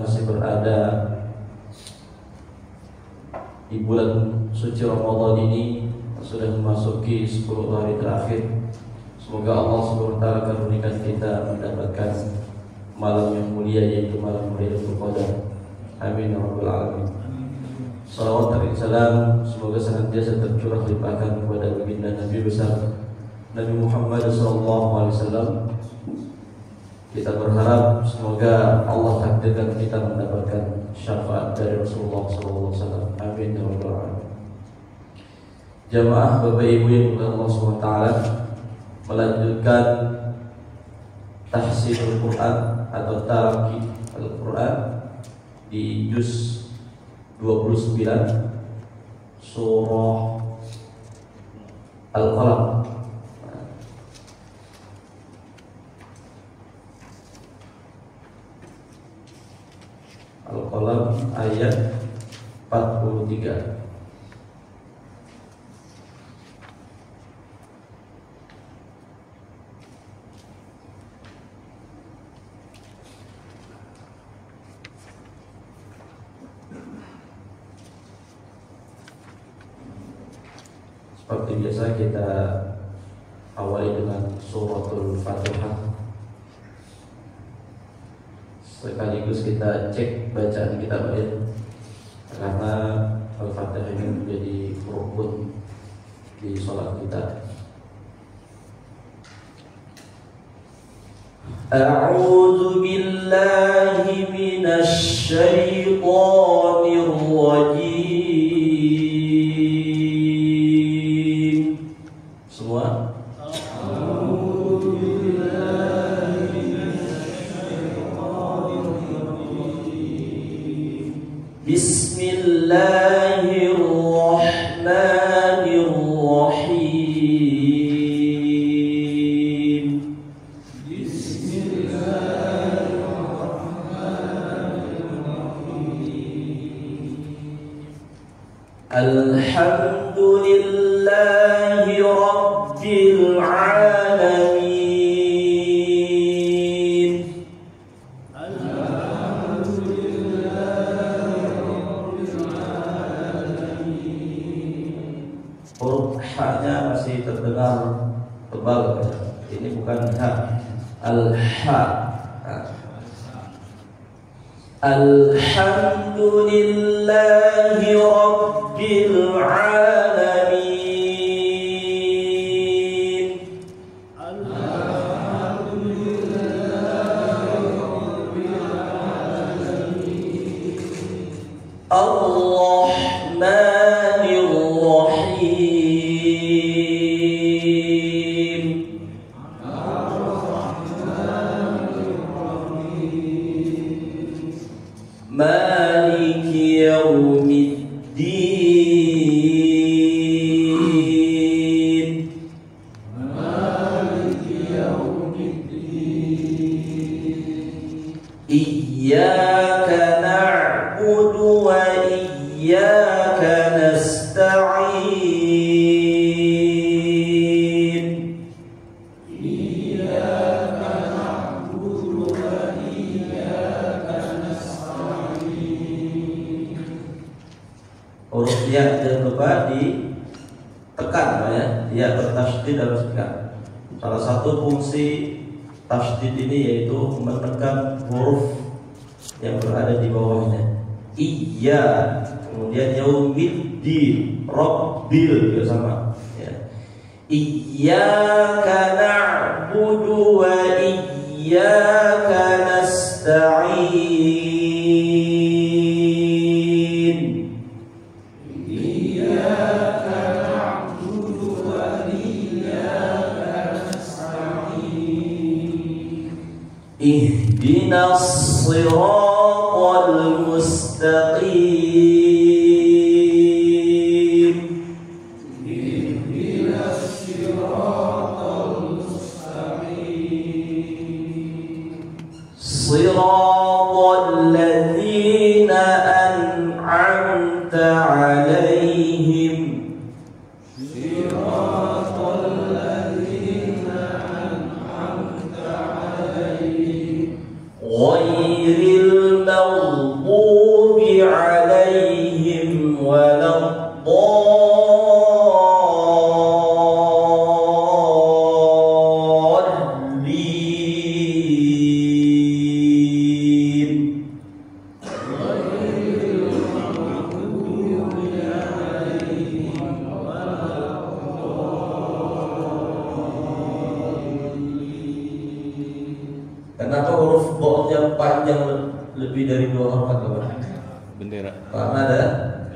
masih berada di bulan suci Ramadan ini, sudah memasuki 10 hari terakhir. Semoga Allah SWT karunikan kita mendapatkan malam yang mulia, yaitu malam Lailatul Qadar. Amin ya rabbal alamin. Salawat dan salam semoga senantiasa tercurah limpahkan kepada baginda Nabi besar Nabi Muhammad SAW. Kita berharap semoga Allah takdirkan kita mendapatkan syafaat dari Rasulullah SAW. Amin ya rabbal alamin. Jamaah Bapak Ibu yang dimuliakan Allah SWT, melanjutkan tahsinul Quran atau talaqi Al-Quran di juz 29 surah Al-Qalam. Al-Qalam ayat 43. Seperti biasa kita awali dengan suratul Fatihah. Sekaligus kita cek bacaan kita, ya, karena Al-Fatihah ini menjadi rukun di sholat kita. A'udzu billahi minasy syaithanir rajim. Semua Bismillahirrahmanirrahim. Alhamdulillahi rabbil alamin. Huruf ha-nya masih terdengar tebal, ya. Ini bukan ha, al-ha. Alhamdulillahi rabbil alamin. Ar-Rahmanir Rahim. Maliki yaumiddin. Iyyaka na'budu wa iyyaka nasta'in. Huruf ya jangan lupa ditekan, ya. Ya bertasydid harus ditekan. Salah satu fungsi tasydid ini yaitu menekan huruf yang berada di bawahnya. Iya, kemudian yaumiddin, rabbil, ya sama, ya. Iyyaka na'budu wa iyyaka nasta'in. Ihdinas siratal mustaqim. Siratal ladzina an'amta 'alaihim. غير المغضوب Kenapa huruf bo-nya panjang lebih dari 2 harokat, Bapak? Bendera. Karena ada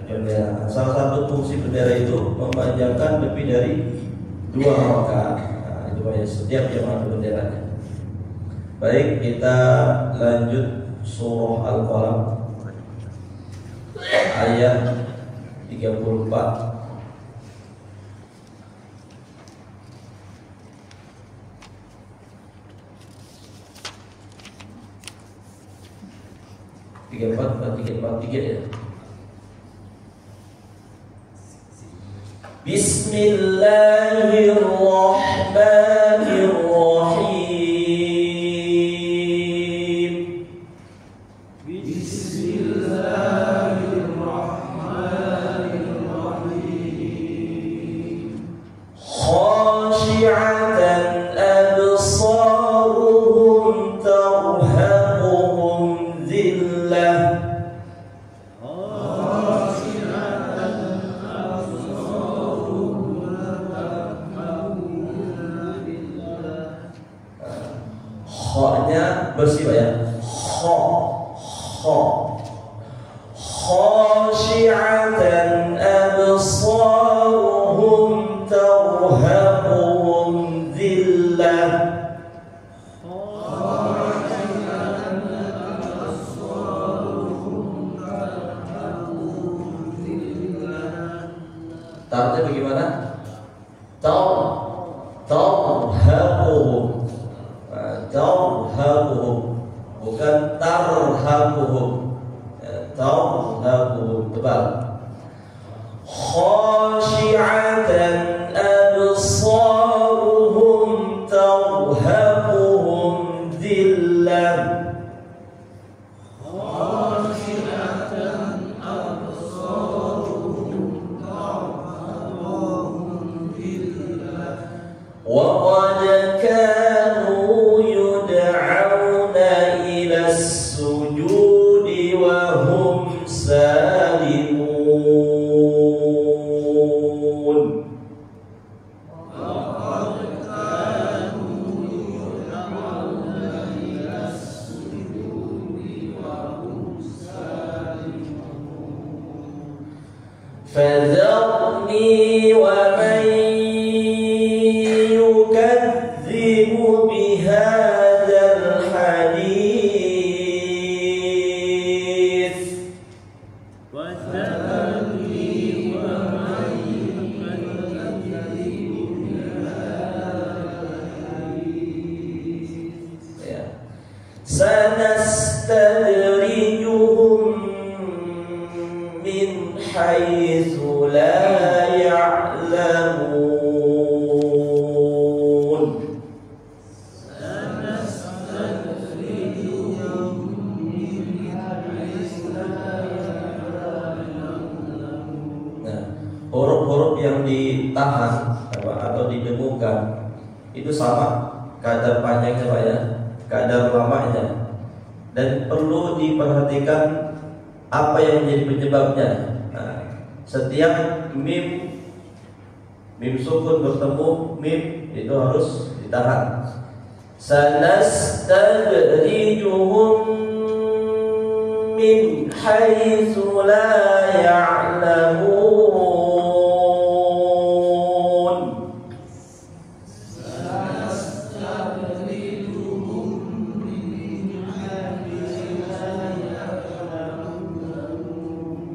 bendera. Salah satu fungsi bendera itu memanjangkan lebih dari 2 harokat. Nah, itu ya, setiap jamaah ada benderanya. Baik, kita lanjut surah Al-Qalam ayat 34. Tiga empat ya. Bismillahirrahmanirrahim. Bismillahirrahmanirrahim. Khashi'atan absaruhum tarhaquhum dhillah. Kha-nya bersih Pak ya. Kha. Khashi'atan absaruhum tarhaquhum dhillah. Tarnya bagaimana? Tarhaquhum. Tarhaquhum, bukan tarhaquhum. Tarhaquhum, tebal. Khashi'atan absaruhum tarhaquhum dhillah. وَقَدْ كَانُوا يُدْعَوْنَ إِلَى السُّجُودِ وَهُمْ سَالِمُونَ. فَذَرْنِي وَمَن يكذب بهذا الحديث سنستدرجهم من حيث لا يعلمون. Nah, huruf-huruf yang ditahan atau didengungkan itu sama kadar panjangnya Pak ya, kadar lamanya, dan perlu diperhatikan apa yang menjadi penyebabnya. Nah, setiap mim sukun bertemu mim itu harus ditahan. Sanastadrijuhum min haitsu la ya'lamun.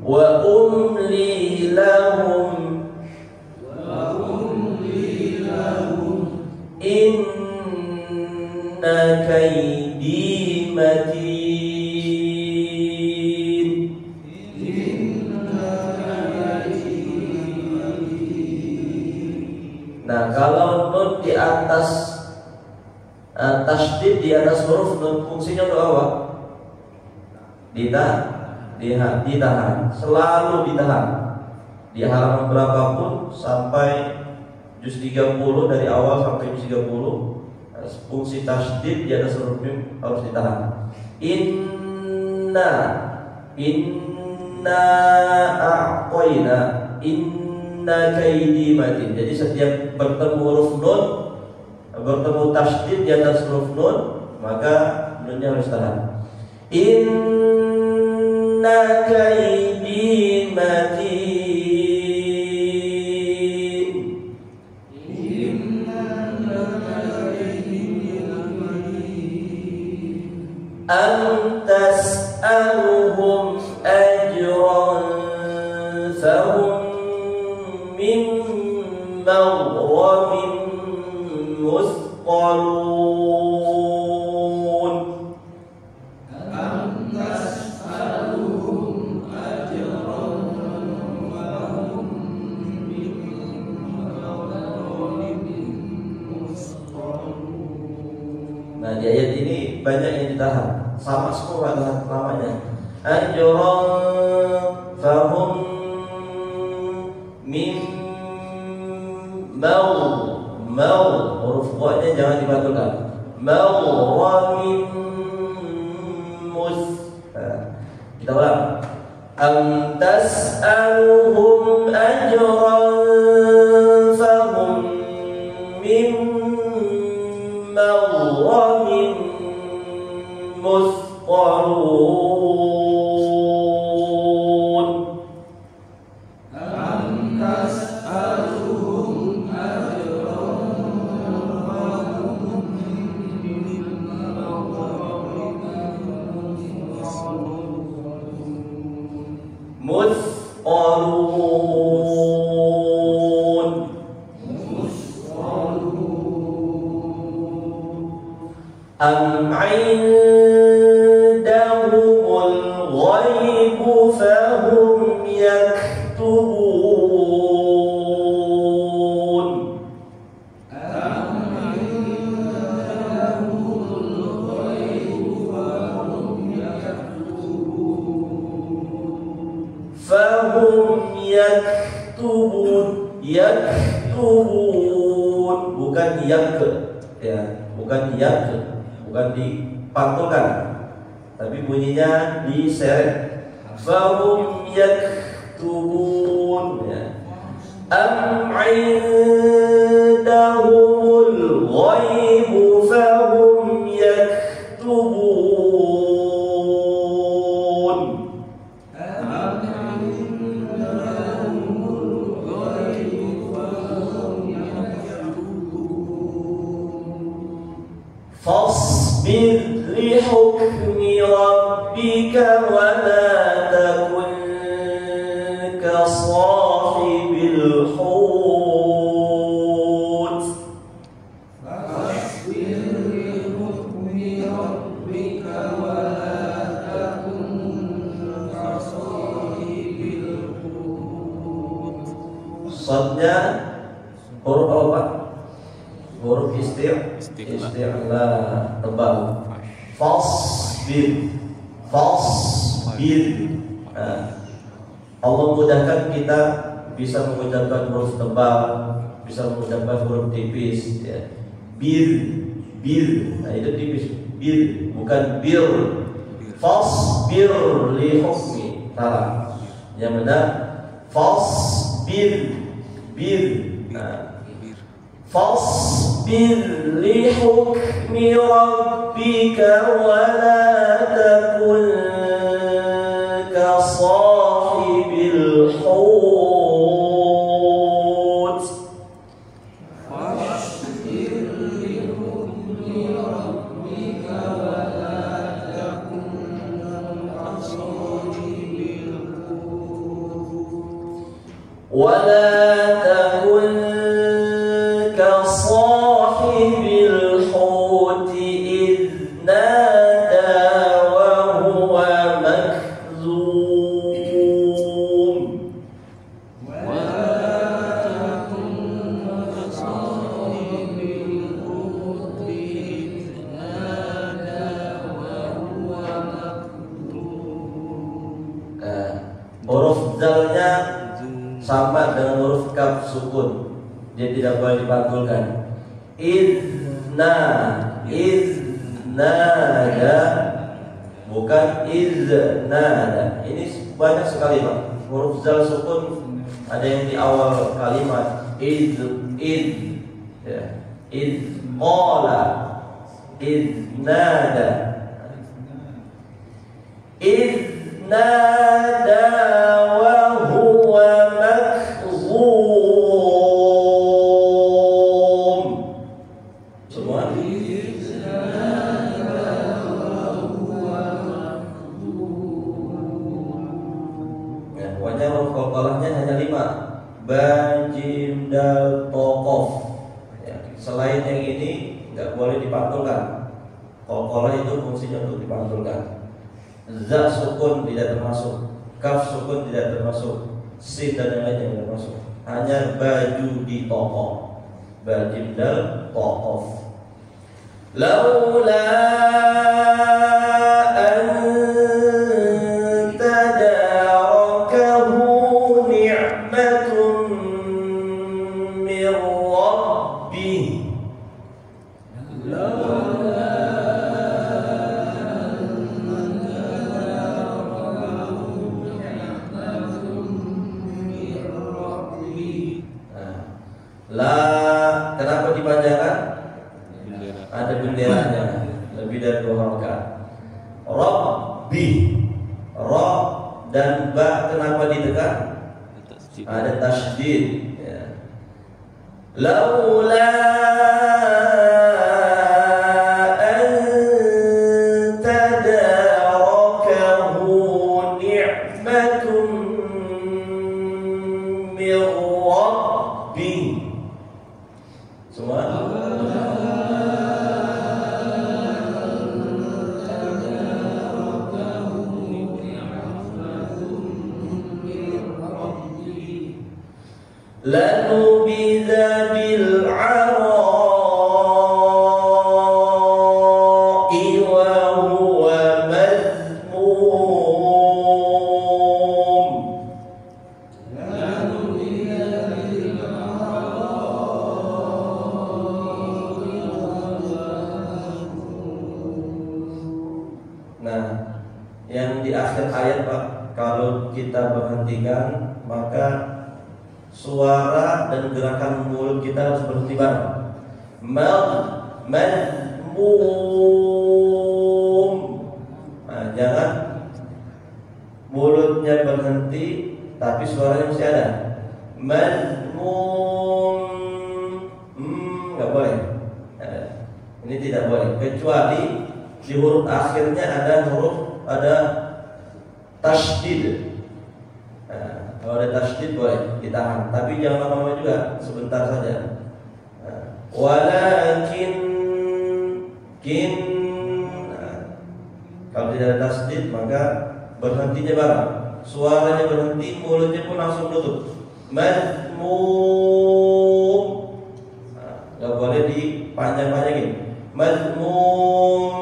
Wa umli lahum inna kaydi matin. Nah, kalau nun di atas tasydid di atas huruf nun, fungsinya untuk apa? Ditahan, selalu ditahan. Di halaman berapapun sampai juz 30, dari awal sampai juz 30, fungsi tasydid di atas huruf mim harus ditahan. Inna a'tayna, inna kaydi matin. Jadi setiap bertemu huruf nun, bertemu tasydid di atas huruf nun, maka nunnya harus tahan. Inna kaidi matin. Inna kaidi matin. Am tas'aluhum ajran fahum min maghramin musqalun. Am tas'aluhum ajran fahum min maghramin musqalun. Nah, di ayat ini banyak yang ditahan, sama semua namanya. Ajran fahum min huruf wa-nya jangan dipantulkan. Maghramin kita ulang. Am tas'aluhum ajran fahum min maghramin musqalun. Am 'indahumul ghaibu fahum yaktubun. Am 'indahumul ghaibu fahum yaktubun. Fahum yaktubun. Yaktubun bukan yak, ya, bukan yak. Bukan dipantulkan, tapi bunyinya diseret. Fahum yaktubun, ya. Am 'indahumul ghaibu fahum yaktubun. Am 'indahumul ghaibu fahum yaktubun. Fasbir li hukmi rabbika wa la takun ka sahibil hut. Fasbir li hukmi rabbika wa la takun ka sahibil hut. Shadnya huruf apa? Huruf isti'la tebal. Fasbir. Allah mudahkan kita bisa mengucapkan huruf tebal, bisa mengucapkan huruf tipis, ya. Bir. Nah, itu tipis. Bir, bukan bir. Fasbir li hukmi. Salah. Yang benar fasbir. Nah, fasbir li hukmi rabbika wa la takun ka sahibil hut. Fasbir li hukmi rabbika wa la takun ka sahibil hut. Wa la takun sahibil huti idh nada wa huwa makzum. Wa la takun sahibil huti idh nada wa huwa makzum. Huruf zalnya sama dengan huruf kaf sukun, dia tidak boleh dipantulkan. Iznada bukan iznada. Ini banyak sekali, Pak. Huruf zal sukun ada yang di awal kalimat. Ya. Qala Iznada. Iznada wa huwa makzum. Semua. Ya, pokoknya huruf qalqalahnya hanya 5. Ba, jim, dal, ta, qaf. Ya, selain yang ini nggak boleh dipantulkan. Qalqalah itu fungsinya untuk dipantulkan. Za sukun tidak termasuk, kaf sukun tidak termasuk, sin dan yang lainnya tidak termasuk. Hanya baju di toko, bajim dal tokof. Laula an tadarakahu ni'matun min rabbih. La, kenapa dipanjangkan? Ada benderanya, lebih dari 2 rakaat. Rabbi, ra dan ba kenapa ditekan? Ada tasydid. Ya. Laula an tadarakahu ni'matun min rabbih. Semua. Lanubidha bil 'ara'i wa huwa mazmum. Nah, yang di akhir ayat Pak, kalau kita berhentikan maka suara dan gerakan mulut kita harus berhenti bareng. Mazmum. Nah, jangan mulutnya berhenti tapi suaranya masih ada. Mazmum. Nggak boleh. Ini tidak boleh kecuali di huruf akhirnya ada tasydid. Kalau ada tasydid boleh ditahan, tapi jangan lama-lama juga, sebentar saja. Walakin kalau tidak ada tasydid maka berhentinya bareng. Suaranya berhenti, mulutnya pun langsung tutup. Mazmum. Nggak boleh dipanjang-panjangin. Mazmum.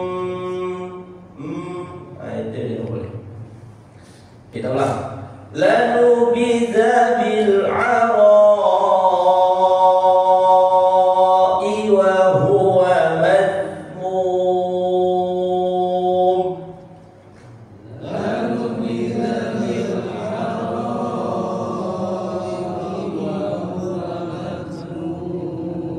Itu tidak boleh. Kita ulang. Lanubidha bil 'ara'i wa huwa mazmum. Lanubidha bil 'ara'i wa huwa mazmum.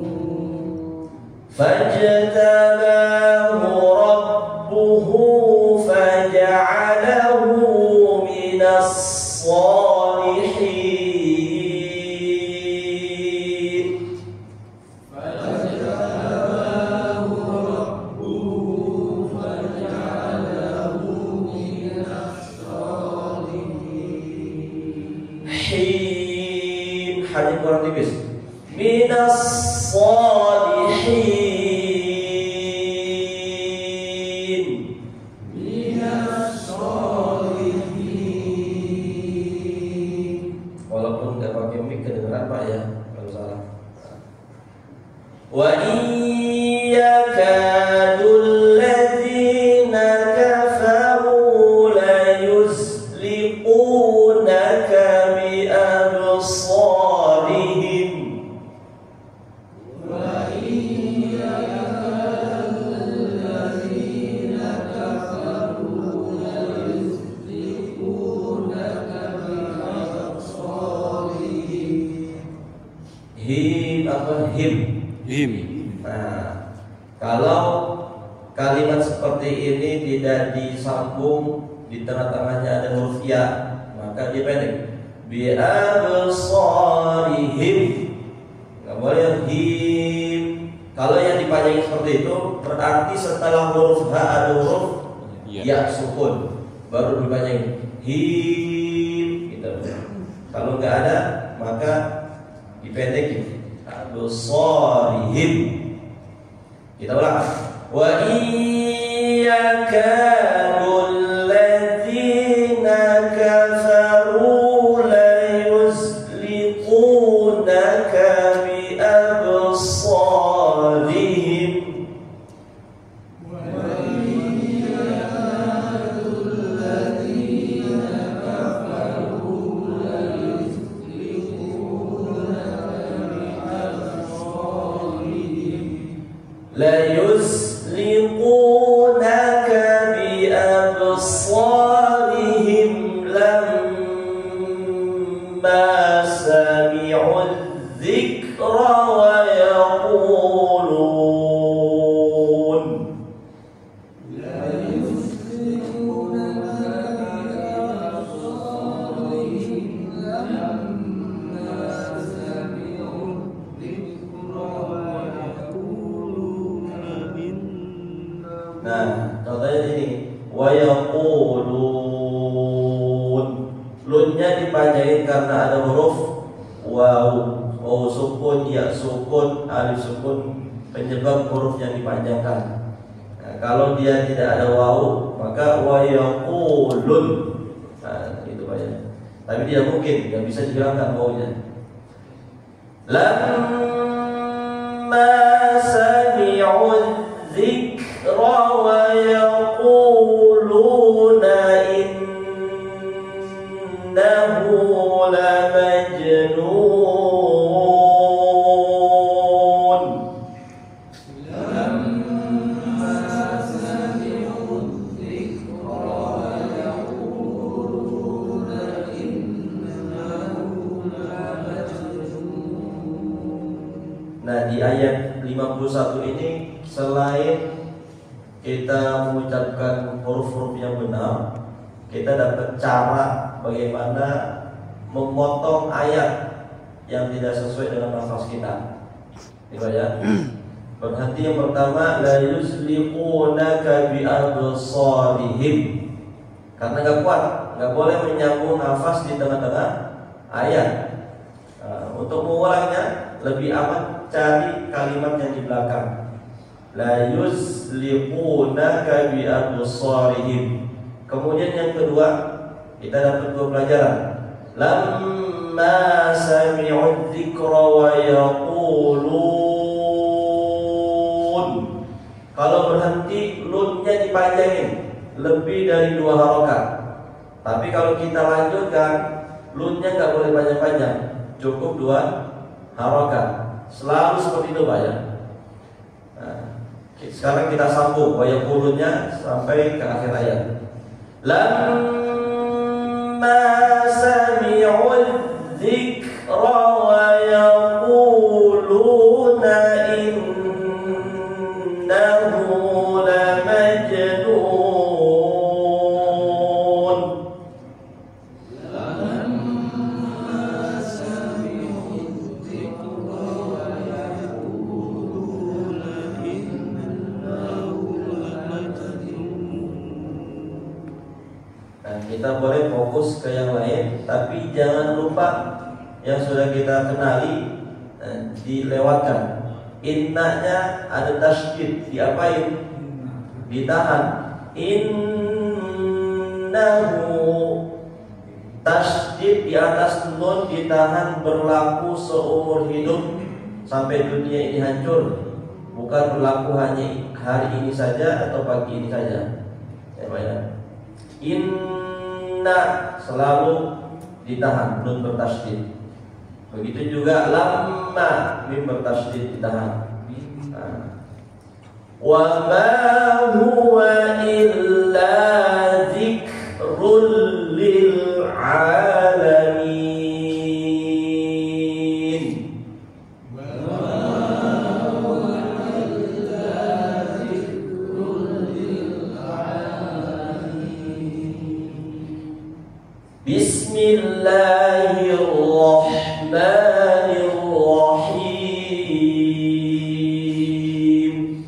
Fajtabahu rabbuhu faja'alahu minas salihin. Fajtabahu rabbuhu faja'alahu minas salihin. Him, hanya kurang tipis. Minas salihin. Wa iyyakadul ladzina kafaru la yusliqunaka bi absarihim. Wa iyyakadul ladzina kafaru la yusliqunaka bi absarihim. Him apa him? Him. Nah, kalau kalimat seperti ini tidak disambung, di tengah-tengahnya ada huruf ya, maka dia pendek. Bi absarihim, nggak boleh him. Kalau yang dipanjangin seperti itu, berarti setelah huruf h ada huruf ya sukun, baru dipanjangin him gitu. Kalau nggak ada, maka dipendekin. Absarihim. Kita ulang. Wa iyyakadul ladzina kafaru la yuzliqunaka bi absarihim. Wa iyyakadul ladzina kafaru la yuzliqunaka bi absarihim. La yusliqunaka bi absarihim lamma sami'u dzikra wa yaqulun. La yusliqunaka bi absarihim lamma sami'u dzikra wa yaqulun. Nah, contohnya ini wa yaqulun. Lunnya dipanjangin karena ada huruf waw, waw sukun, ya sukun, alif sukun, penyebab huruf yang dipanjangkan. Nah, kalau dia tidak ada waw, maka wa yaqulun. Nah, itu banyak. Tapi dia mungkin nggak bisa dihilangkan wawnya. Lamma sami'u dzikra wa yaquluna innahu lamajnun. Lamma sami'u dzikra wa yaquluna innahu lamajnun. Nah, di ayat 51 ini selain kita mengucapkan huruf-huruf yang benar, kita dapat cara bagaimana memotong ayat yang tidak sesuai dengan nafas kita. Itu ya. Berhenti yang pertama, la yusliqunaka bi absarihim. Karena nggak kuat, nggak boleh menyambung nafas di tengah-tengah ayat. Untuk mengulangnya lebih aman cari kalimat yang di belakang. La yusliqunaka bi absarihim. Kemudian yang kedua, kita dapat dua pelajaran. Lamma sami'u dzikra wa yaqulun. Kalau berhenti, lunnya dipanjangin lebih dari 2 harokat. Tapi kalau kita lanjutkan, lunnya nggak boleh panjang-panjang, cukup 2 harokat. Selalu seperti itu, Pak ya. Nah, sekarang kita sambung wa yaqulunnya sampai ke akhir ayat. Lamma sami'u dzikra wa yaquluna innahu lamajnun. Lamma sami'u dzikra wa yaquluna innahu lamajnun. Kita boleh fokus ke yang lain, tapi jangan lupa yang sudah kita kenali dilewatkan. Innanya ada tasydid, diapain? Ditahan. Innahu, tasydid di atas nun ditahan, berlaku seumur hidup sampai dunia ini hancur. Bukan berlaku hanya hari ini saja atau pagi ini saja. Ya, bayang. Inna selalu ditahan, nun bertasydid. Begitu juga lamma, mim bertasydid ditahan. Wa ma huwa illa dzikrul lil alamin. Wa ma huwa illa dzikrul Bismillahirrahmanirrahim.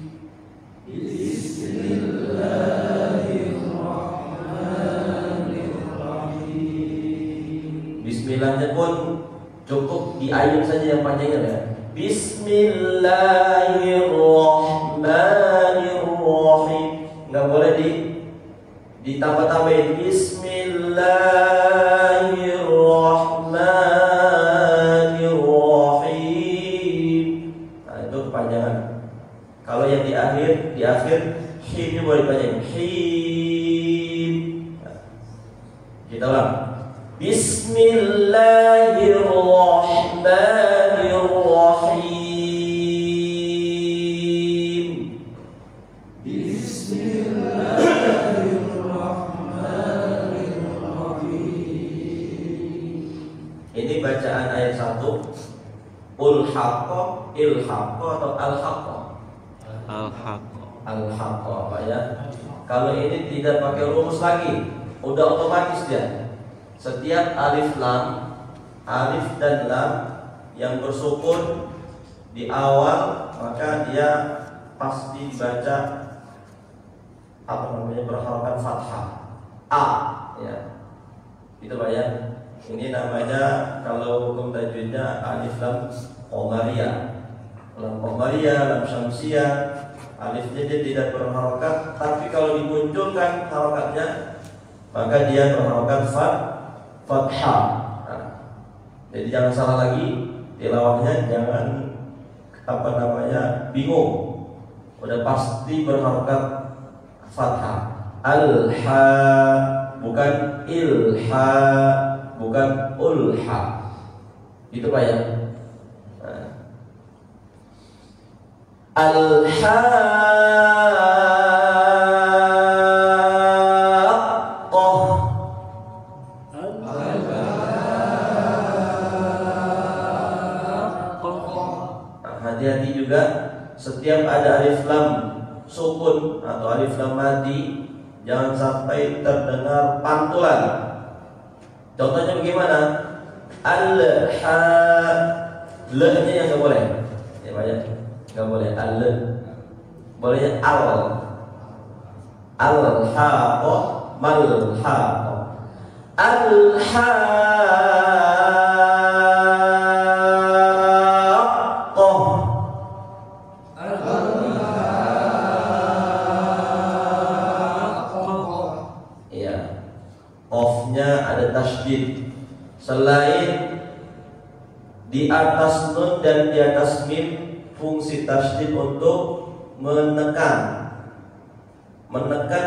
Bismillahnya pun cukup diayun saja yang panjangnya ya. Bismillahirrahmanirrahim. Nggak boleh ditambah-tambahin. Bismillahirrahmanirrahim. Nah, itu kepanjangan. Kalau yang di akhir himnya boleh dipanjangin. Him. Nah, kita ulang. Bismillahirrahmanirrahim. Ini bacaan ayat 1. Ul-haqqa, il-haqqa atau al-haqqa? Al-haqqa apa ya? Kalau ini tidak pakai rumus lagi, udah otomatis dia. Setiap alif dan lam yang bersukun di awal, maka dia pasti dibaca berharakat fathah a ya. Itu Pak ya. Ini namanya kalau hukum tajwidnya alif lam qamariyah. Lam qamariyah, lam syamsiyah. Alifnya dia tidak berharakat, tapi kalau dimunculkan harakatnya maka dia berharakat fathah. Nah, jadi jangan salah lagi tilawahnya, jangan bingung. Udah pasti berharakat fathah. Al-ha bukan il-ha, bukan ul-ha. Itu Pak ya. Nah. Hati-hati juga setiap ada alif lam sukun atau alif lam mati, jangan sampai terdengar pantulan. Contohnya bagaimana? Al-ha, le-nya yang nggak boleh. Ya banyak, nggak boleh al-le. Bolehnya al-haqqa, mal-haqqa. Ada tasydid. Selain di atas nun dan di atas mim, fungsi tasydid untuk menekan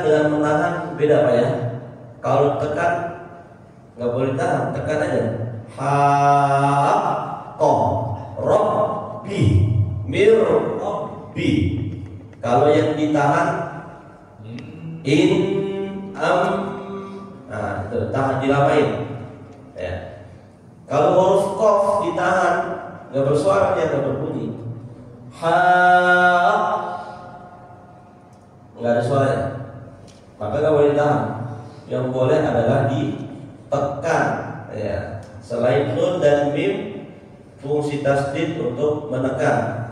dengan menahan beda Pak ya. Kalau tekan nggak boleh tahan, tekan aja. Ha-qo rabbi mir-rabbi. Kalau yang ditahan nah, itu tahan, dilamain ya. Kalau huruf qaf ditahan, nggak bersuara, dia nggak berbunyi. Ha, nggak ada suaranya, maka nggak boleh ditahan. Yang boleh adalah ditekan ya. Selain nun dan mim, fungsi tasdid untuk menekan.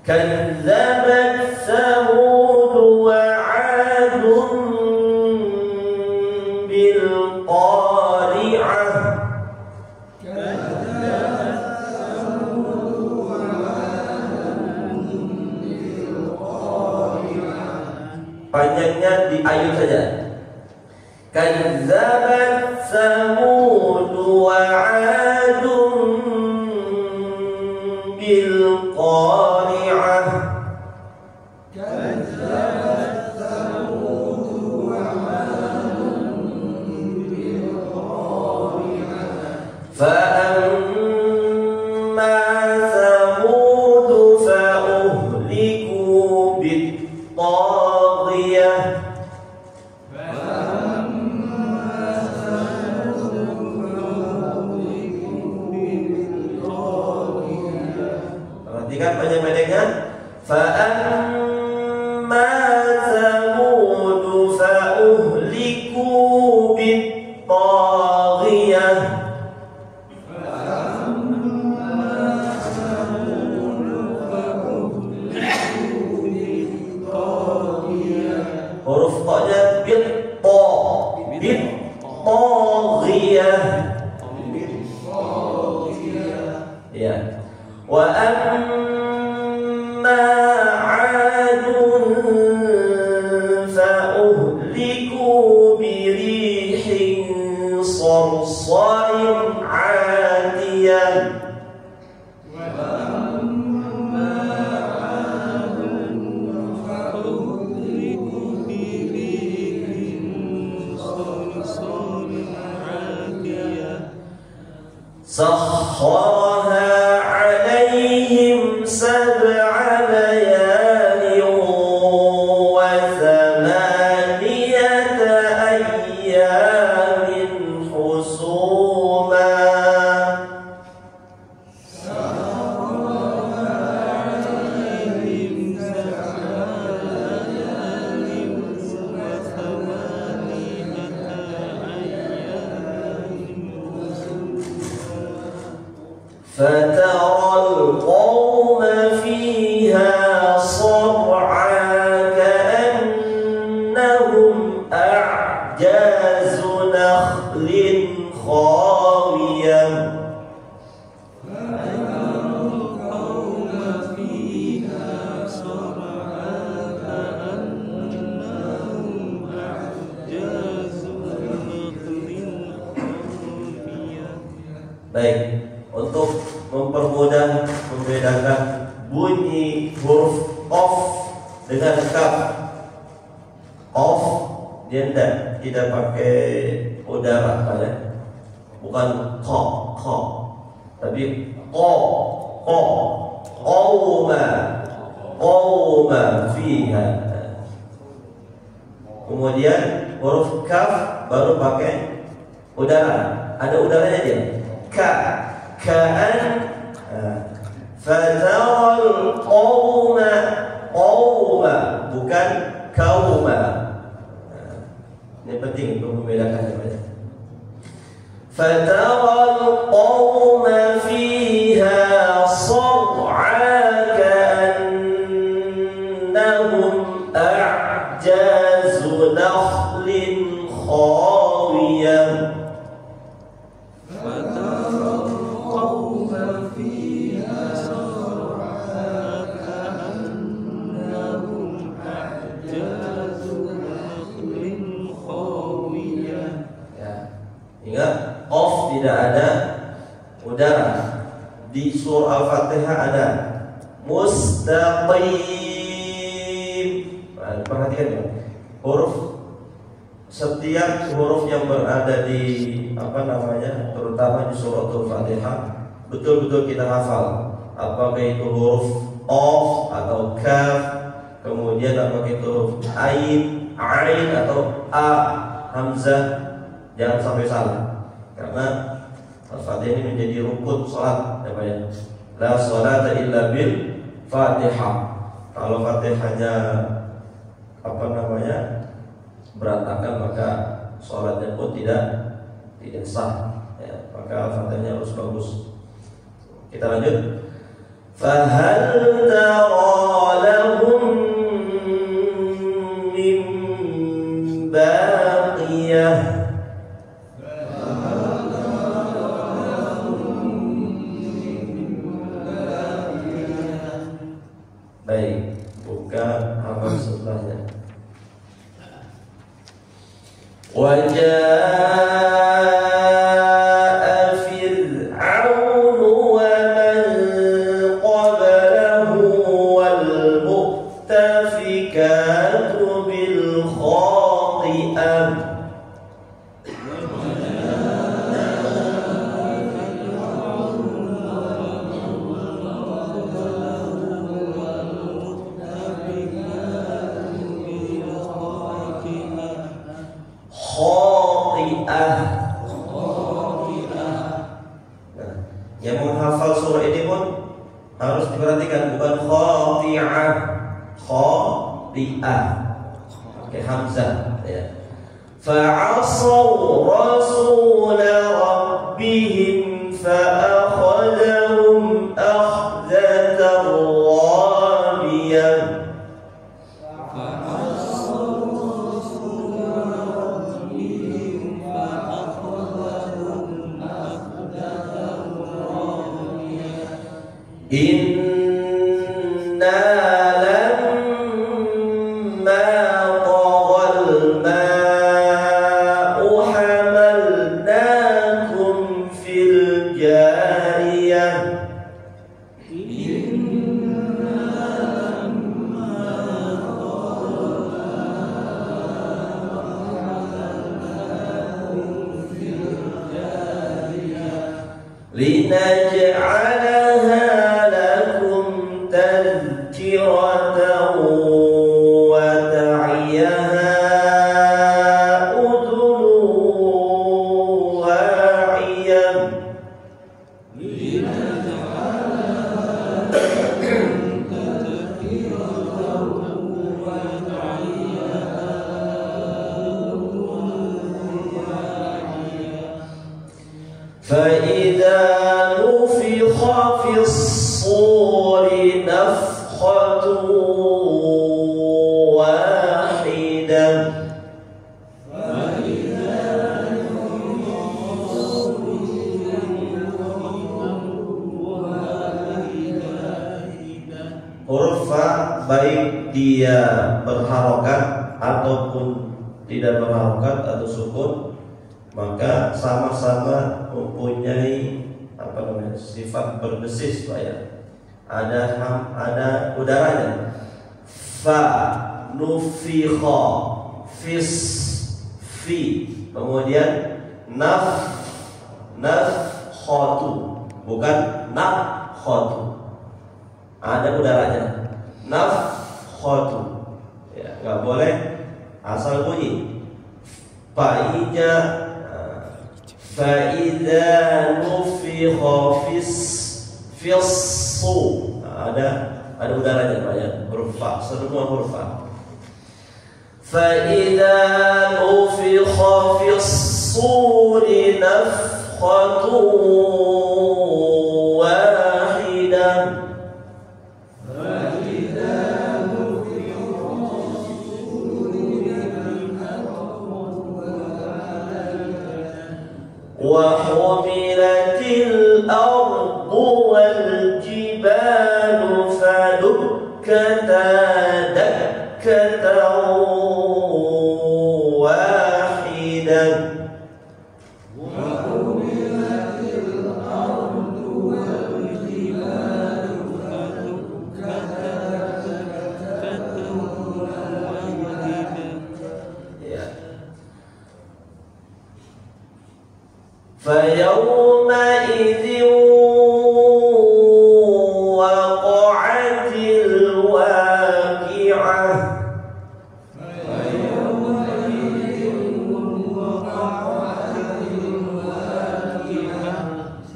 كذبت ثمود وعاد بالقارعة. Panjangnya diayun saja. Kazzabat Samud wa 'Adun bil qari'ah. Kazzabat Samud wa 'Adun bil qari'ah. Fa'amma Samud fa'uhliku bit taghiyah. Perhatikan pendek-pendeknya. Fa'amma Samud fa'uhliku bit taghiyah. Huruf ta-nya bit ta, bit taghiyah. Ya. Wa amma 'Adun fa'uhliku birihin sarsarin 'atiyah. سخرها عليهم 7 ليال و8 أيام حسوما. فترى القوم فيها صرعى كأنهم أعجاز نخل خاوية. Baik, untuk mempermudah membedakan bunyi huruf qaf dengan kaf. Qaf dia tidak pakai udara ya. Bukan qa, tapi qa, qauma fiha. Kemudian huruf kaf baru pakai udara. Ada udaranya dia. Ka'an fataral qawma bukan kauma. Ini penting untuk membedakannya. Fataral qawma fiha sar'a ka'annahum a'jazu nakhlin khawiyah. Ingat, qaf tidak ada udara. Di surah Al-Fatihah ada mustaqim. Perhatikan ya. Setiap huruf yang berada di terutama di surah Al-Fatihah betul-betul kita hafal. Apakah itu huruf qaf atau kaf, kemudian apakah itu huruf ain atau a, hamzah. Jangan sampai salah, karena Al-Fatihah ini menjadi rukun salat, ya. La sholata illa bil Fatihah. Kalau Fatihahnya berantakan, maka salatnya pun tidak sah. Ya, maka Al-Fatihahnya harus bagus. Kita lanjut. Fahal tara lahum min baqiyah. Baik, buka halaman sebelahnya. فرعون ومن قبله والمؤتفكات بالخاطئة Yang menghafal surah ini pun harus diperhatikan, bukan khati'ah, khati'ah pakai hamzah ya. Fa'asaw rasul rabbihim fa'akhadhahum akhdhatan rabiyah. Inna lamma taghal ma'u hamalnakum fil jariyah. Linaj'alaha تذكرة وتعيها أذن واعية فإذا نفخ في الصور نفخة واحدة huruf fa baik dia berharokat ataupun tidak berharokat atau sukun, maka sama-sama mempunyai sifat berdesis Pak ya. Ada udaranya. Fa nufikha fis fi, kemudian nafkhatu, bukan nafkhatu. Ada udaranya. Nafkhatu. Ya, enggak boleh asal bunyi. Fa'idza nufikha fis-su, ada udaranya Pak ya, huruf fa, semua huruf fa. Fa'idza nufikha fis-suri nafkhatu wahidah. وحملت الأرض والجبال فدكتا دكة واحدة. وحملت الأرض والجبال فدكتا دكة واحدة. فيومئذ وقعت الواقعة.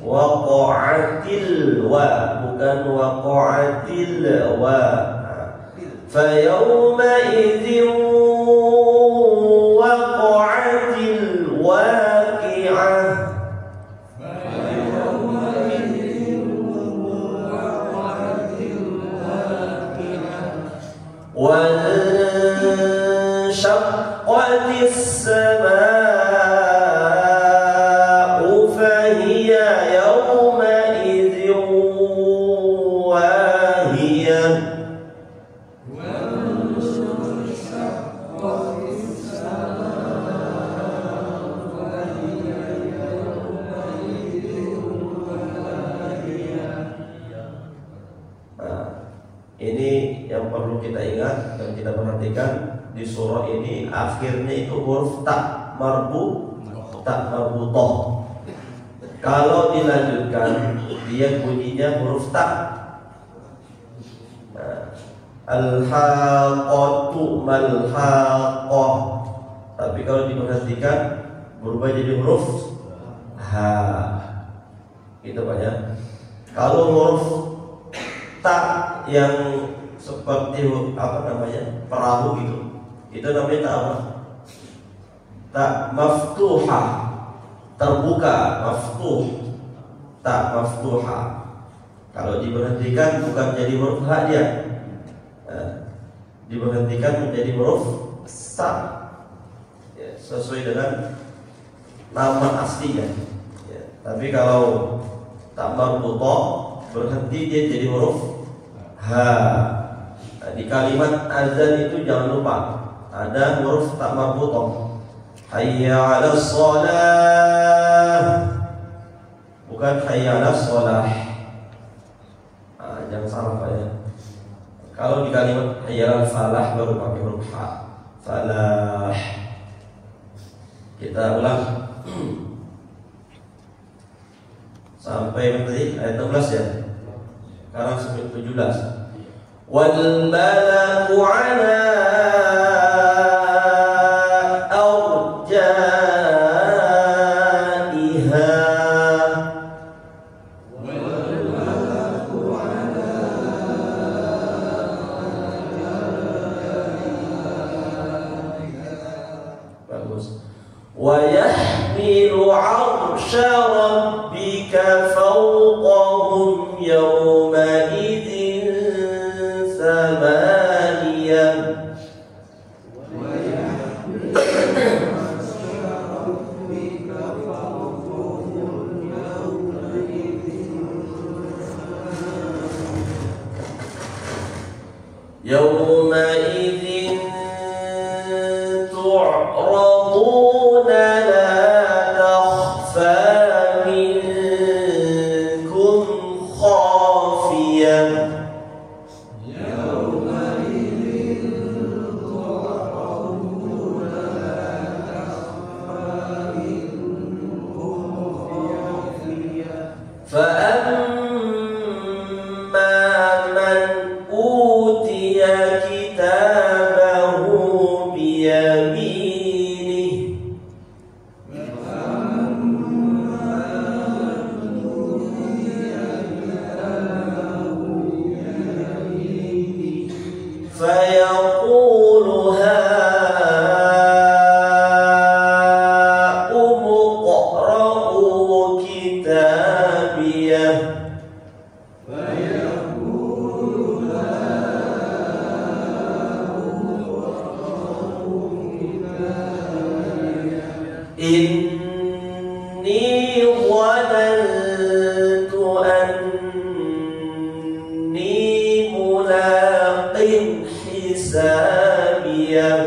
وقعت الوا, bukan waqa'atil wa. فيومئذ وقعت الواقعة. وانشقت السماء فهي يومئذ واهية. وانشقت السماء perlu kita ingat dan kita perhatikan di surah ini akhirnya itu huruf ta marbutoh. Kalau dilanjutkan dia bunyinya huruf ta. Al-haqqatu mal-haqqah. Tapi kalau diperhatikan berubah jadi huruf ha. Gitu Pak ya. Kalau huruf ta yang seperti perahu gitu, itu namanya ta apa? Ta maftuha, terbuka, ta maftuha. Kalau diberhentikan bukan jadi huruf ha dia, diberhentikan menjadi huruf ta, ya, sesuai dengan nama aslinya. Ya. Tapi kalau ta marbutoh berhenti dia jadi huruf ha. Nah, di kalimat azan itu jangan lupa ada huruf ta marbutoh. Hayya 'alas shalah, bukan hayya 'alas shalah. Jangan salah Pak ya. Kalau di kalimat hayya 'alal falah baru pakai huruf ha. Falah. Kita ulang sampai tadi ayat 16 ya. Sekarang sampai 17. Wal malaku 'ala arjaiha. Bagus. Wa yahmilu 'arsya rabbika fawqahum yawma idzin samaniyah. Yawma idzin tu'raduna la takhfa minkum khafiyah. فأما من أوتي كتابه بيمينه فيقول هاؤم اقرءوا كتابيه. إني ظننت أني ملاق حسابيه.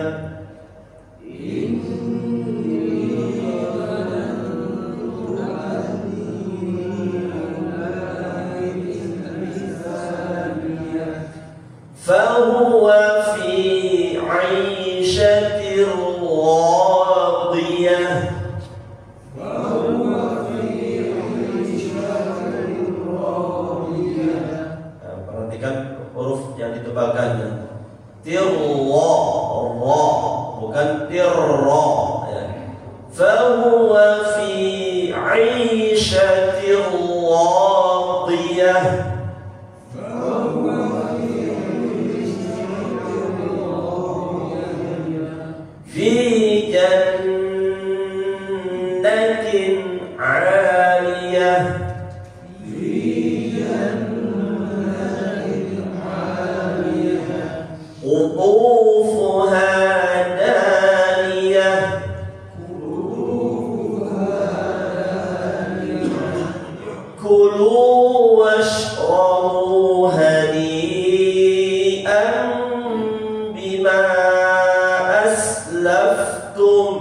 فهو في عيشة راضية. Perhatikan huruf yang ditebalkannya. Tirra, ra, bukan tirra ya. Fahuwa fi 'ishatir radiyah. Fi jannatin 'aliyah. قطوفها دانية. كلوا واشربوا هنيئا بما أسلفتم.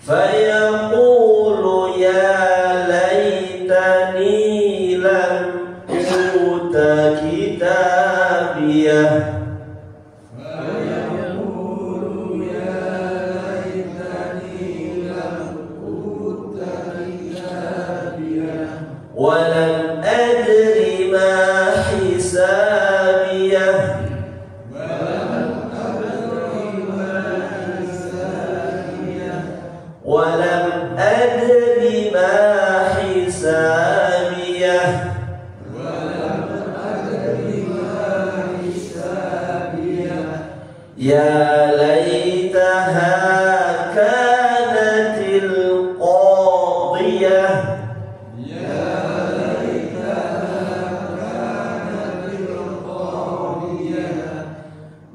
fayaqulu ya laitani lam uta kitabiyah walam adri ma hisabiyah walam adri ma hisabiyah ya laitaha kanatil qadiyah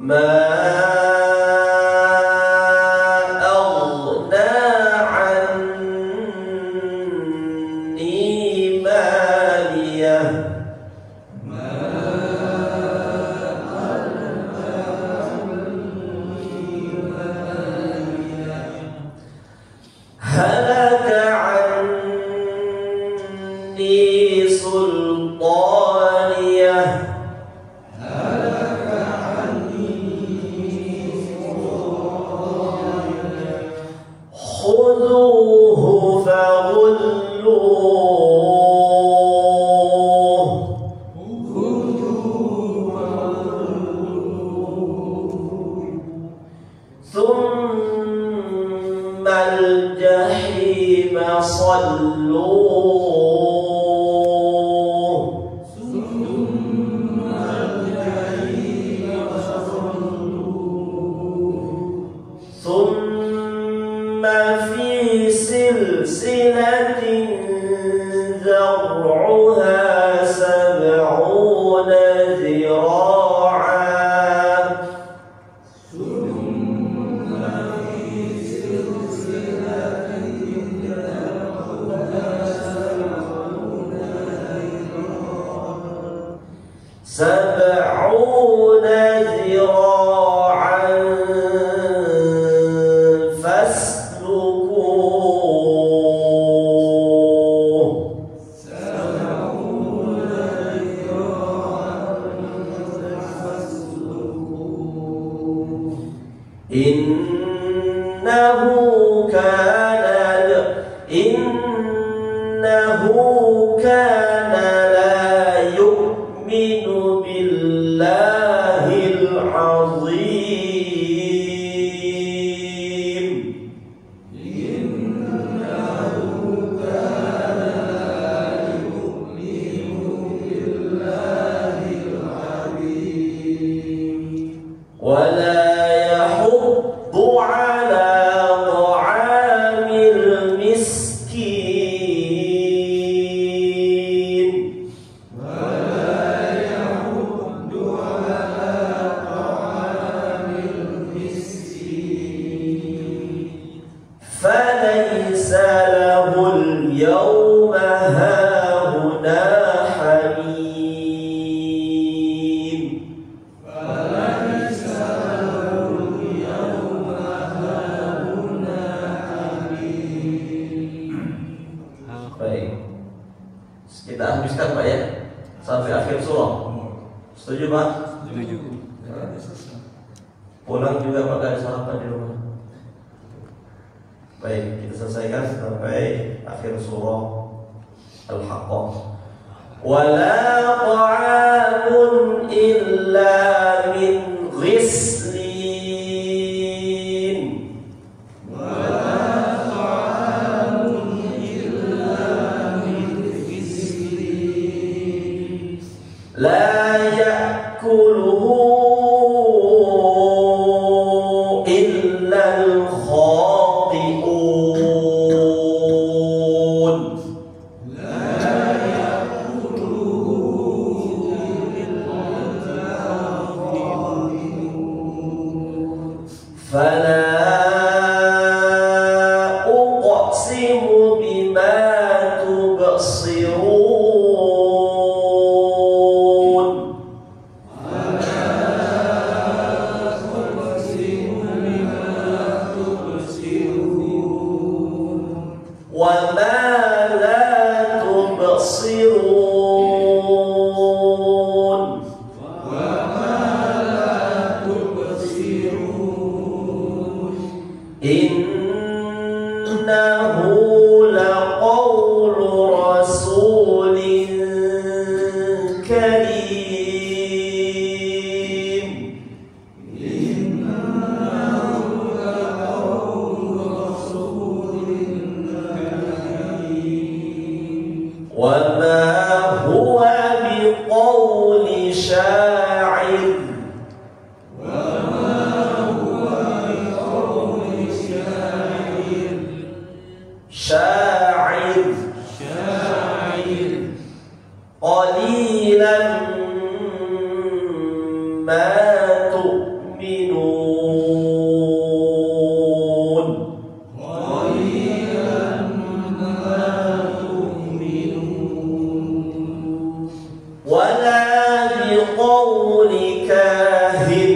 ma aghna anni maliyah halaka anni sultaniyah خذوه فغلوه ثم الجحيم صلوه ثم في سلسلة ذرعها 70 ذراعا سبعون ذراعا فاسلكوه إنه كان لا يؤمن بالله العظيم ولا يحض على طعام المسكين فليس له اليوم هاهنا حميم Baik, kita habiskan Pak ya sampai akhir surah. Setuju Pak? Setuju. Pulang juga Pak, ada sarapan di rumah. Baik, kita selesaikan sampai akhir surah Al-Haqqah. Wala ta'amun illa min ghislin. La ya'kuluhu illa al-khati'un. Fala uqsimu bima tubsirun. وما لا تبصرون إنه لقول رسول كريم وما هو بقول شاعر شاعر قليلا ما تؤمنون ولا بقول كاهن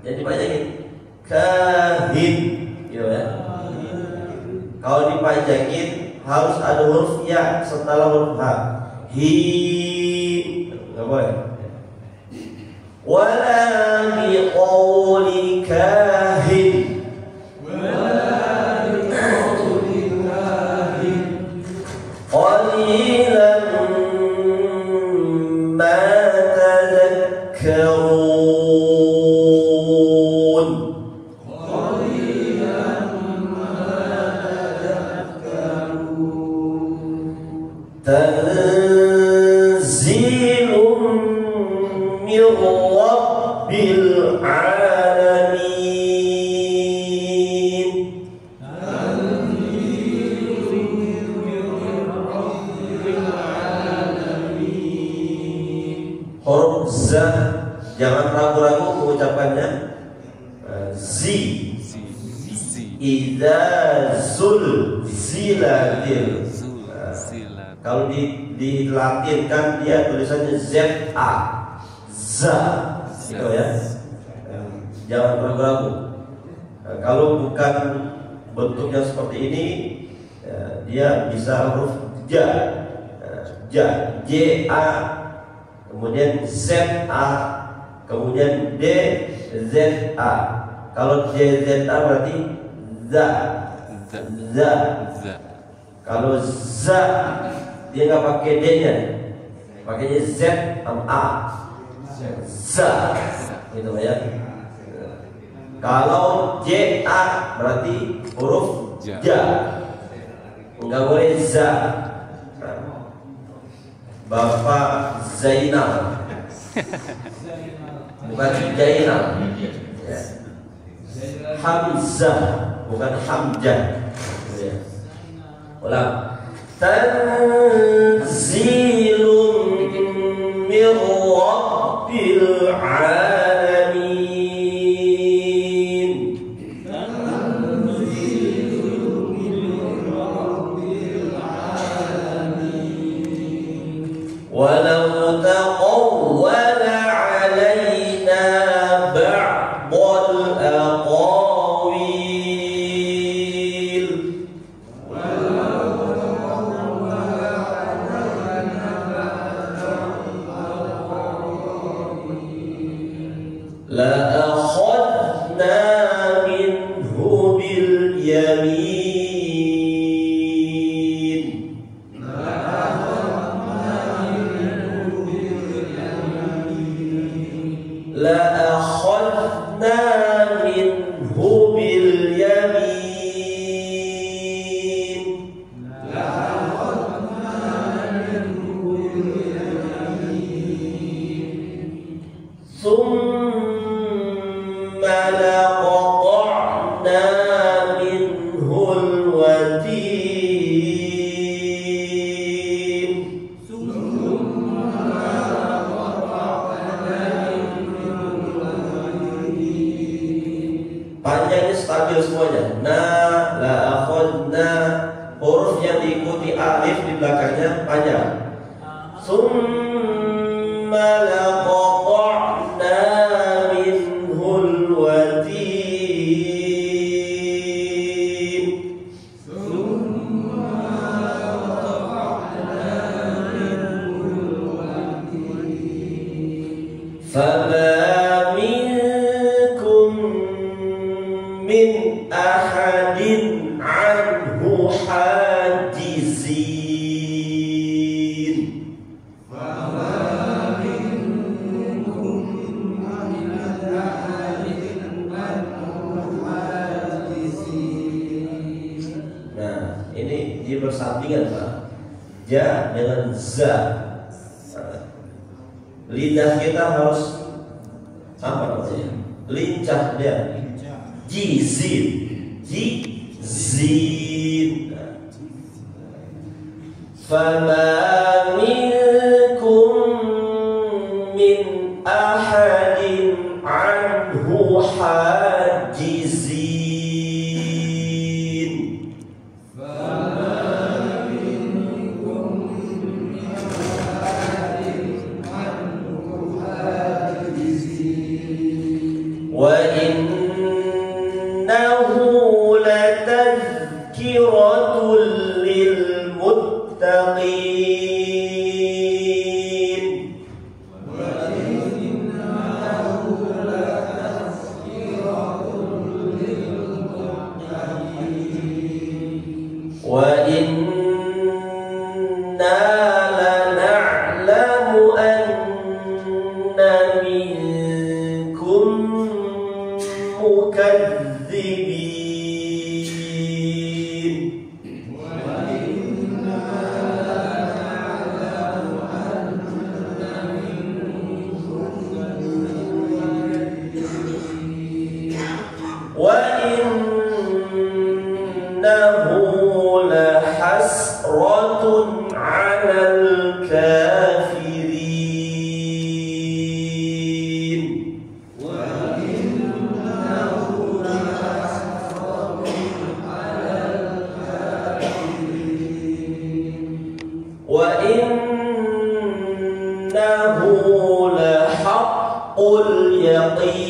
jadi dipanjangin kahin gitu ya. Kalau dipanjangin harus ada huruf ya setelah huruf ha. Hi enggak boleh. Wala biqauli kahin qalilan ma tadhakkarun tanzilun min rabbil alamin huruf za jangan ragu-ragu mengucapkannya zi idza zulzilatil. Kalau dilatinkan dia tulisannya ZA za gitu ya. Jangan ragu-ragu. Kalau bukan bentuknya seperti ini dia bisa huruf ja ja J A kemudian Z A kemudian D Z A. Kalau J Z A berarti za za. Kalau za dia nggak pakai D-nya, pakainya Z sama A. Za, gitu ya. Kalau J A berarti huruf ja, nggak boleh za. Bapak Zainal, bukan Jainal. Ya. Hamzah, bukan Hamzah. Ya. Ulang. Tanzilun min rabbil alamin. Walau taqawwala alaina ba'dal aqawil la akhadna minhu bil yamin. La akhadna minhu bil yamin. Thumma laqata'na minhul watin. Panjangnya stabil semuanya. Na, la akhadna, huruf yang diikuti alif di belakangnya panjang. Summa laqata'na minhul Fama minkum min ahadin anhu hajizin. Fama minkum min ahadin anhu hajizin. Nah, ini dibersambingan Pak. Ja dengan za. Lidah kita harus apa namanya? Lincah dia. Jizin, jizin. Fama minkum min ahadin anhu hajizin. Wa innahu latadhkiratun lil muttaqin. Wa innahu latadhkiratun lil muttaqin. Wa inna lana'lamu anna minkum mukadzibin. Wa inna la'lamu anna minkum mukadzibin. Wa innahu lahasratun 'alal kafirin. Wa innahu lahasratun 'alal kafirin. Wa innahu lahaqqul yaqin.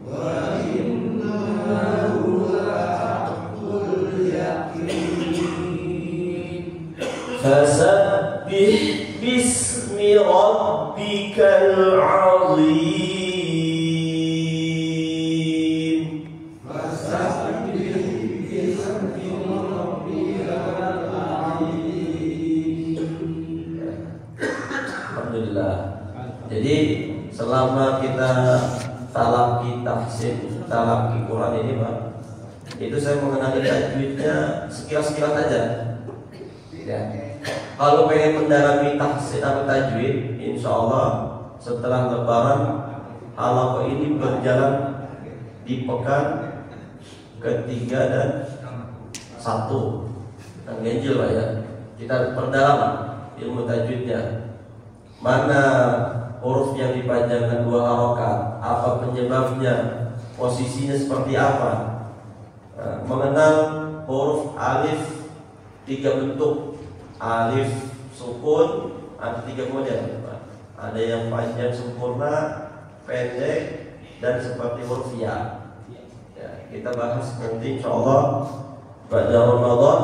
Wa innahu lahaqqul yaqin. Fasabbih bismi rabbikal azim. Fasabbih bismi rabbikal azim. Alhamdulillah. Jadi selama kita talaqi tahsin, talaqi Quran ini Pak, itu saya mengenali tajwidnya sekilas-sekilas aja. Ya. Kalau pengen mendalami tahsin atau tajwid, insya Allah setelah Lebaran halaqah ini berjalan di pekan ketiga dan 1 dan ganjil Pak ya. Kita perdalam ilmu tajwidnya. Mana huruf yang dipanjangkan 2 harokat, apa penyebabnya, posisinya seperti apa. Mengenal huruf alif 3 bentuk. Alif sukun ada 3 model. Ada yang panjang sempurna, pendek, dan seperti huruf ya. Kita bahas nanti insya Allah pada Ramadan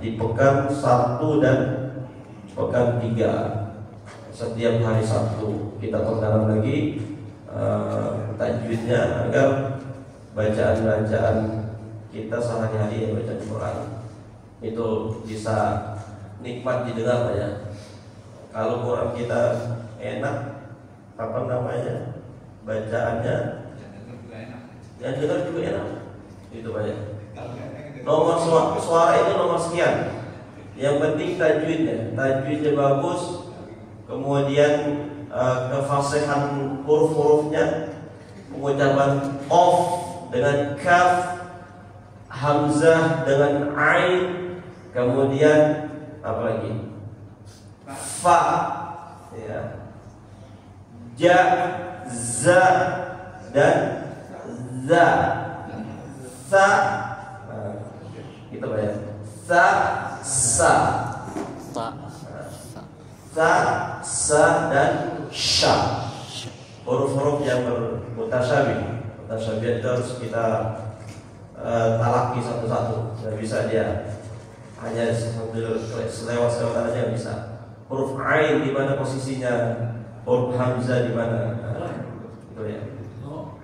di pekan 1 dan pekan 3. Setiap hari Sabtu kita perdalam lagi tajwidnya agar bacaan-bacaan kita sehari-hari yang baca Quran itu bisa nikmat didengar Pak ya. Kalau Quran kita enak, apa namanya, bacaannya yang dengar juga enak, itu Pak ya. Nomor suara itu nomor sekian. Yang penting tajwidnya bagus. Kemudian kefasihan huruf-hurufnya, pengucapan of dengan kaf, hamzah dengan ain, kemudian apa lagi? Fa, ya, ja, za dan za, sa, gitu Pak ya. Sa, sa. Ta, sa, dan sya. Huruf-huruf yang bermutasyabih. Mutasyabih itu harus kita talaki satu-satu. Tidak bisa dia hanya selewat-selewat aja bisa. Huruf ain di mana posisinya? Huruf hamzah di mana? Itu ya.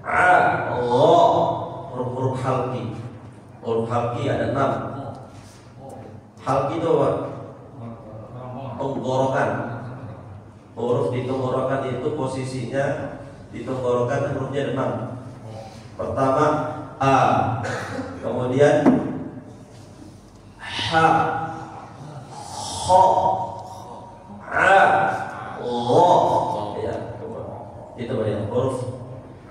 Allah. Huruf halqi. Huruf halqi ada 6. Halqi itu apa? Tenggorokan. Huruf di tenggorokan itu posisinya di tenggorokan hurufnya ada 6. Pertama A, kemudian Ha, Kha, A, Gha, ya, itu ya huruf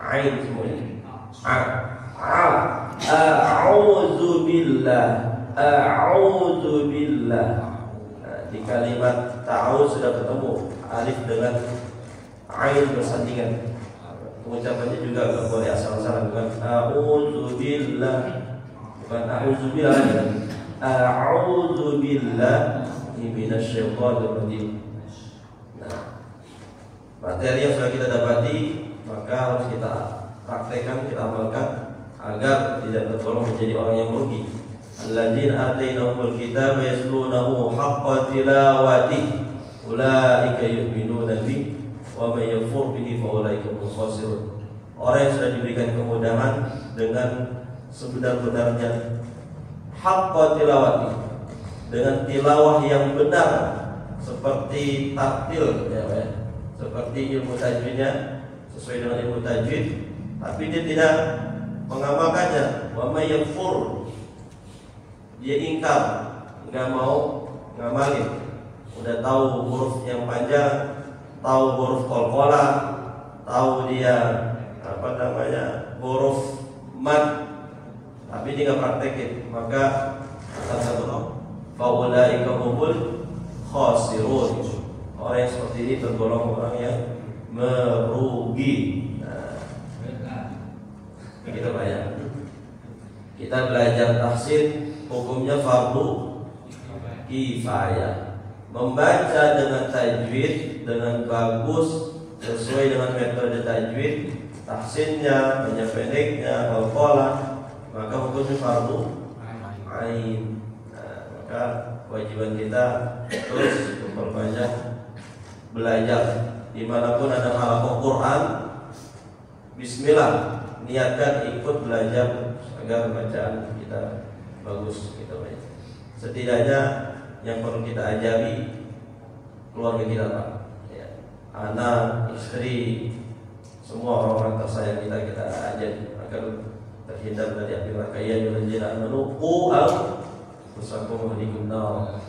ain semua ini. A'udzu billah, a'udzu billah. Nah, di kalimat ta'awuz sudah ketemu alif dengan ain bersandingan. Pengucapannya juga nggak boleh asal-asalan, bukan a'udzu billah, bukan a'udzu billah, a'udzu billahi minasyaitonir rajim. Nah, materi yang sudah kita dapati maka harus kita praktekkan, kita amalkan agar tidak tergolong menjadi orang yang merugi. Alladzina atainahumul kitaba yatlunahu haqqa tilawatihi ulaika yu'minuna bihi wa may yakfur bihi fa ulaika humul khasirun. Orang yang sudah diberikan kemudahan dengan sebenar-benarnya haqqa tilawati, dengan tilawah yang benar seperti tartil ya, seperti ilmu tajwidnya sesuai dengan ilmu tajwid, tapi dia tidak mengamalkannya. Wa may yakfur, dia ingkar, enggak mau ngamalin. Udah tahu huruf yang panjang, tahu huruf qalqalah, tahu dia huruf mad, tapi dia nggak praktekin, maka faulaika humul khasirun. Orang yang seperti ini tergolong orang yang merugi. Nah, kita bayar. Kita belajar tahsin, hukumnya fardu kifayah. Membaca dengan tajwid dengan bagus sesuai dengan metode tajwid, tahsinnya, banyak pendeknya, qalqalah, maka hukumnya fardu ain. Nah, maka kewajiban kita terus memperbanyak belajar. Dimanapun ada halaqah Quran, bismillah, niatkan ikut belajar agar bacaan kita bagus, kita baik. Setidaknya yang perlu kita ajari keluarga kita, Pak, ya, anak, istri, semua orang-orang tersayang kita ajari agar terhindar dari api neraka. Ya ayyuhallazina amanu qu anfusakum wa ahlikum nar.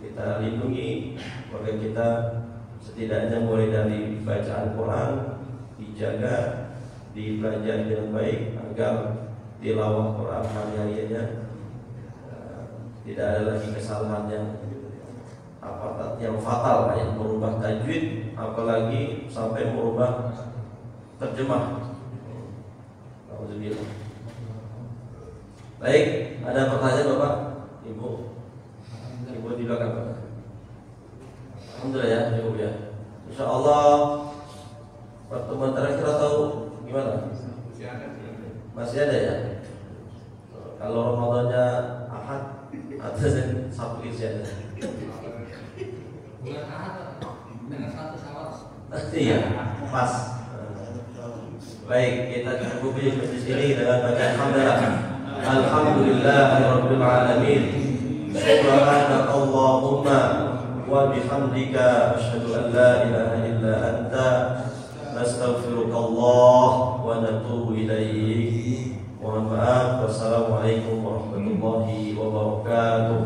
Kita lindungi keluarga kita, setidaknya mulai dari bacaan Quran dijaga, dipelajari dengan baik agar tilawah Quran hari-harinya tidak ada lagi kesalahan yang fatal, yang merubah tajwid, apalagi sampai merubah terjemah. Alhamdulillah. Baik, ada pertanyaan Bapak, Ibu? Ibu di belakang Bapak. Alhamdulillah ya, cukup ya. Insya Allah pertemuan terakhir atau gimana? Masih ada ya. Kalau Ramadannya Ahad atau Sabtu isi ada. Bulan Ahad dengan 1 Syawal. Nanti ya, pas. Baik, kita cukupi majlis ini dengan bacaan hamdalah. Alhamdulillahirabbil alamin. Subhanakallahumma wa bihamdika asyhadu an la ilaha illa anta nastaghfirukallah wa natubu ilaik. Mohon maaf. Wassalamualaikum warahmatullahi wabarakatuh.